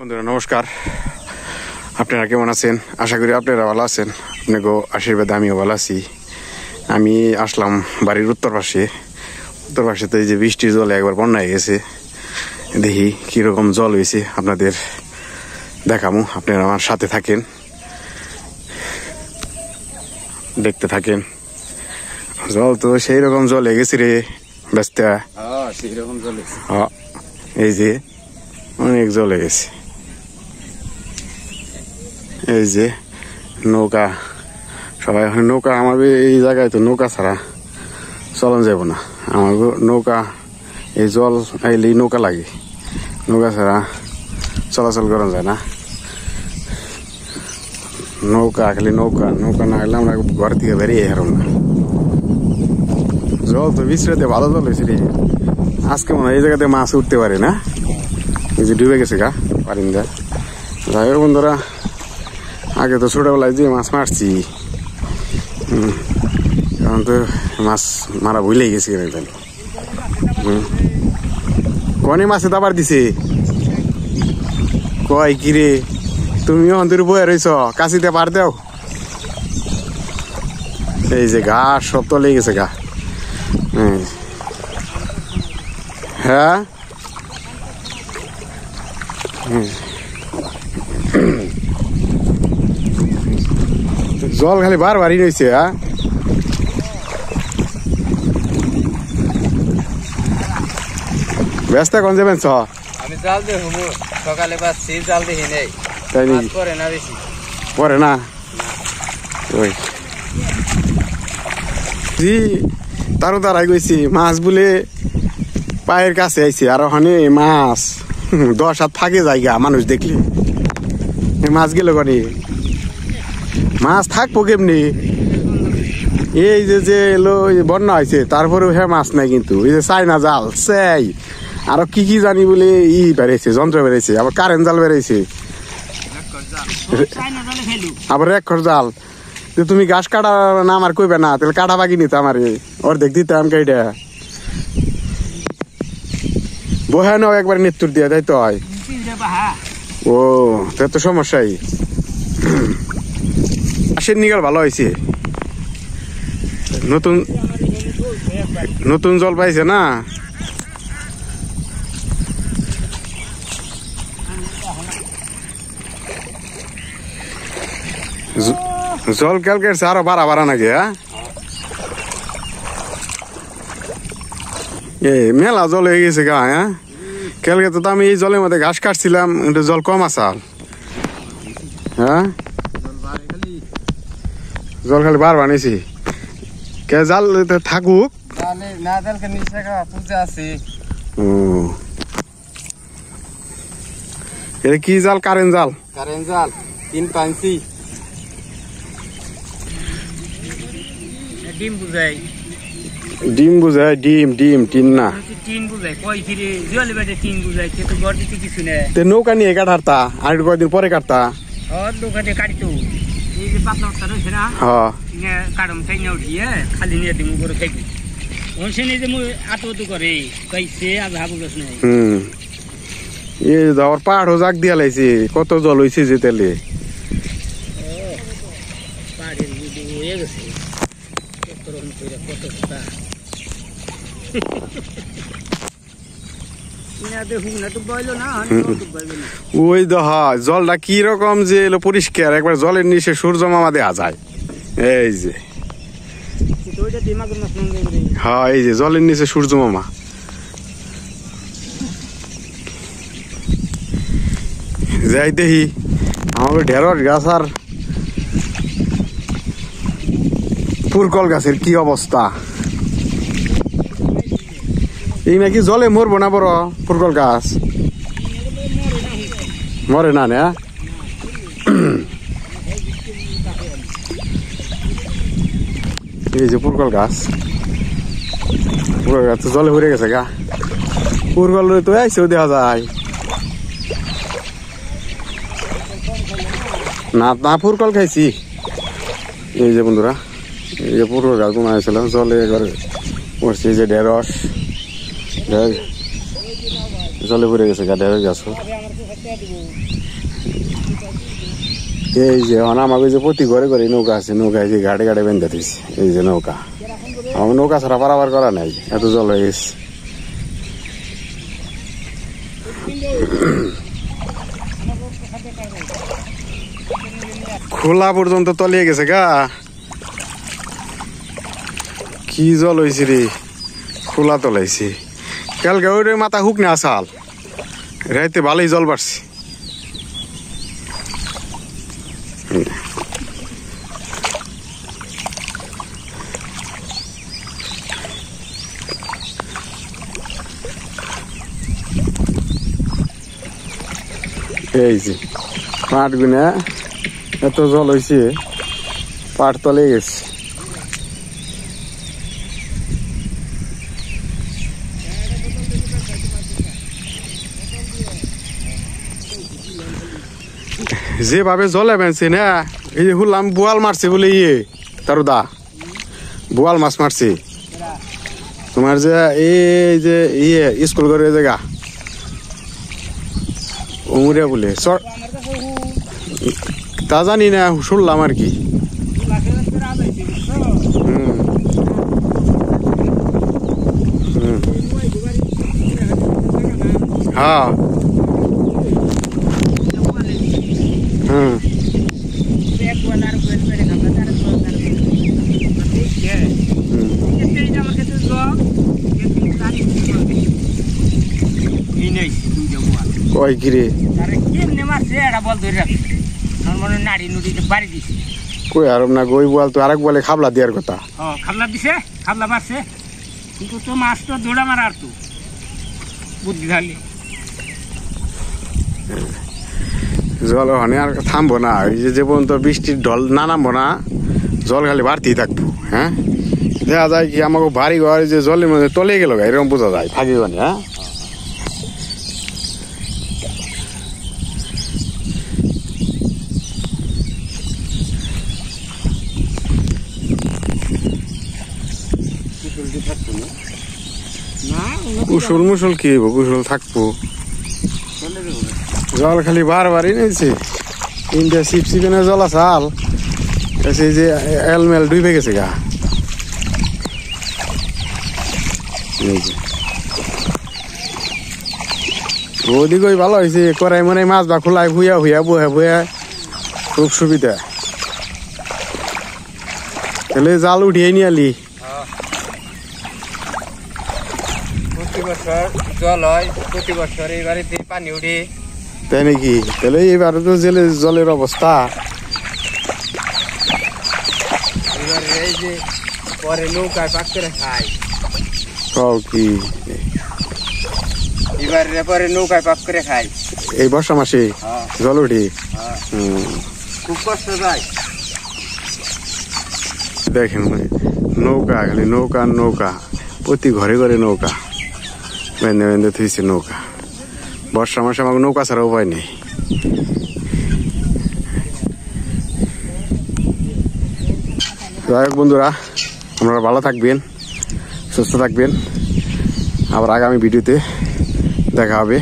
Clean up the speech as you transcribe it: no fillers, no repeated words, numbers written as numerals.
বন্ধুরা নমস্কার, আপনারা কেমন আছেন? আশা করি আপনারা ভালো আছেন। আপনাকে আশীর্বাদে আমিও ভালো আছি। আমি আসলাম বাড়ির উত্তর পাশে তো এই যে বৃষ্টির জলে একবার বন্যা হয়ে গেছে। দেখি কীরকম জল হয়েছে আপনাদের দেখামু। আপনারা আমার সাথে থাকেন, দেখতে থাকেন। জল তো সেই রকম জল হয়ে গেছে রে ব্যস্ত, এই যে অনেক জল হয়ে গেছে। এই যে নৌকা, সবাই এখন নৌকা, আমার এই জায়গায় তো নৌকা ছাড়া চলন যাব না। আমার নৌকা, এই জল আইলেই নৌকা লাগে, নৌকা ছাড়া চলাচল করা যায় না। নৌকা খালি নৌকা না হলে আমরা ঘর থেকে বেরিয়ে হারম না। জল তো বিশ্রাতে ভালো জল হয়েছে রে আজকে, মনে হয় এই জায়গাতে মাছ উঠতে পারে না। এই যে ডুবে গেছে গা পারিন্দা। যাই হোক বন্ধুরা, আগে তো ছোটবেলায় যে মাছ মারছি, এখন তো মাছ মারা ভুলেই গেছি কেন। কনে মাছে দাবার দিছে কয় কিরে, তুমিও অন্তর বয়ে রয়েছ, কাশিতে পার দেও। এই যে ঘাস সব তো লেগে গেছে গা। হ্যাঁ জল খালি বারবারই রয়েছে। হ্যাঁ ব্যস্ত কোন যাবেন? আমি জাল দিয়ে সকালে পাচ্ছি, জাল দেখি নেই, তাই নাকি? পরে না বেশি পরে না। ওই জি তারও তারাই গেছি, মাছ বলে পায়ের কাছে আইছে, আর ওখানে মাছ 10 হাত ফাঁকে জায়গা মানুষ দেখলে। মাছ গেল করে, মাছ থাকবো কেমনি? এই যে এলো বন্যা হয়েছে, তারপরেও হ্যাঁ মাছ নাই। কিন্তু এই যে চাইনা জাল চাই, আরো কি জানি বলে বেড়েছে, যন্ত্র বেড়েছে, আবার কারেন্ট জাল বেড়েছে, আবার রেক্ষর জাল। তুমি ঘাস কাটা না আমার কইবে না, তাহলে কাটা বাকি নিতে আমার অর্ধেক দিতাম কেইটা বহে নাও একবার নেত্তুর দিয়ে, তাই তো হয়। ও তো সমস্যাই। আসের নিগাল ভালো হয়েছে, নতুন জল পাইছে না। জল ক্যালকেটছে আরো বাড়া নাকি? হ্যাঁ মেলা জল হয়ে গেছে গা। হ্যাঁ কালকে তো আমি এই জলের মধ্যে ঘাস কাটছিলাম, কিন্তু জল কম আসাল। হ্যাঁ জল খালি বার বানিয়েছি কে জাল থাকুক না, পূজা আছে। এটা কি জাল? কারেন্ট জাল 3 পাঞ্চি ডিম বুঝাই, ডিম টিন না, টিন বুঝাই কই ফিরে জলে বেটে টিন বুঝাই, কিন্তু ঘর দিতে কিছু নেই। নৌকা নিয়ে কাটারতা আর কয়দিন পরে কাটতা। নৌকাতে কাটিতো, এই যে পাতলা রয়েছে না, কারণ খাই না উঠিয়ে খালি নিয়ে দিমু করে খাইবি। ওখানে যে আতো করে কইছে আজ হাবু গাছ নাই। এই যাওয়ার পাহাড়ও জাগ দিয়া লাইছে, কত জল হয়েছে যে তেলে। পাহাড়ের ভিডিও হয়ে গেছে কত রকম করে, কত কথা ওই দেখা জলটা কি রকম যে এলো পরিষ্কার, একবার জলের নিচে সূর্য মামা দেওয়া যায়। এই যে হ্যাঁ, এই যে জলের নিচে সূর্য মামা। যাই দেখি আমাকে ঢেঁড়স গাছ আর পুরকল গাছের কি অবস্থা। এই নাকি জলে মরবো না বড় পুরকল গাছ? মরে না না? এই যে পুরকল গাছ তো জলে ভরে গেছে গা। পুরকল তো আইসেও দেখা যায় না, পুরকল খাইছি। এই যে বন্ধুরা, এই যে পুরকল গাছ বোনা হয়েছিল জলে একবার পড়ছে। এই যে ঢেঁড়স জলে ভরে গেছে গা, ঢেঁড়স গাছ। এই যে আমাকে যে প্রতি ঘরে ঘরে নৌকা আছে, নৌকা যে ঘাটে ঘাটে বেঁধে দিয়েছে। এই যে নৌকা, আমার নৌকা ছাড়া পারাবার করা নাই, এত জল হয়ে গেছে। খোলা পর্যন্ত তলিয়ে গেছে গা, কি জল হয়েছে রে, খোলা তলাইছে। কালকে ওই মাথা হুক না আসাল, রাইতে ভালোই জল বাড়ছে। এই যে পাট গুনা এত জল হয়েছে, পাট তলে গেছে। যেভাবে জলে বেঁচে না, এই যে হুলাম বোয়াল মারছে বলে তারও দা বোয়াল মাছ মারছে তোমার, যে এই যে স্কুল করে জায়গা উমরিয়া বলে তা জানি না, শুনলাম আর কি। হ্যাঁ কয় কিরে কই আর না গই বল তো আরেক বলে খাবলা দেওয়ার কথা। খাবলা দিছে, খাবলা মারছে, কিন্তু তো মাছ তো দৌড়া মারা আর তো বুদ্ধি ধারলি জল ওখানে আর থামবো না। এই যে পর্যন্ত বৃষ্টির ঢল না নামবো না, জল খালি বাড়তেই থাকবো। হ্যাঁ, দেখা যায় কি আমাকে বাড়ি ঘর যে জলের মধ্যে তলে গেল, এরকম বোঝা যায় থাকি মানে। হ্যাঁ, কুশল মুসল কি হইব, কুশল থাকবো। জল খালি বারবারই নিয়েছে, ইন্ডিয়া সিপসিপেনে জল আসাল এই যে এলমেল ডুবে গেছে গা। ওদিকে ভালো হয়েছে, করাই মনে মাছ বা খোলাই ভুয়া ভুয়া বহে বহে খুব সুবিধা। তাহলে জাল উঠিয়ে নিয়ে আলি। প্রতি বছর জল হয়, প্রতি বছর এই বাড়িতে পানি উঠে, তাই নাকি? তাহলে এবার তো জলের অবস্থা। এবার এই যে পরে নৌকায় পাক করে খায় কি, এবার পরে নৌকায় পাক করে খায় এই বর্ষা মাসে জল উঠে। খুব কষ্ট যায়। দেখেন নৌকা, খালি নৌকা নৌকা, প্রতি ঘরে ঘরে নৌকা বেঁধে বেঁধে থুইছে নৌকা। বর্ষা মাসে আমাকে নৌকা ছাড়া উপায় নেই। যাই হোক বন্ধুরা, আপনারা ভালো থাকবেন, সুস্থ থাকবেন। আবার আগামী ভিডিওতে দেখা হবে।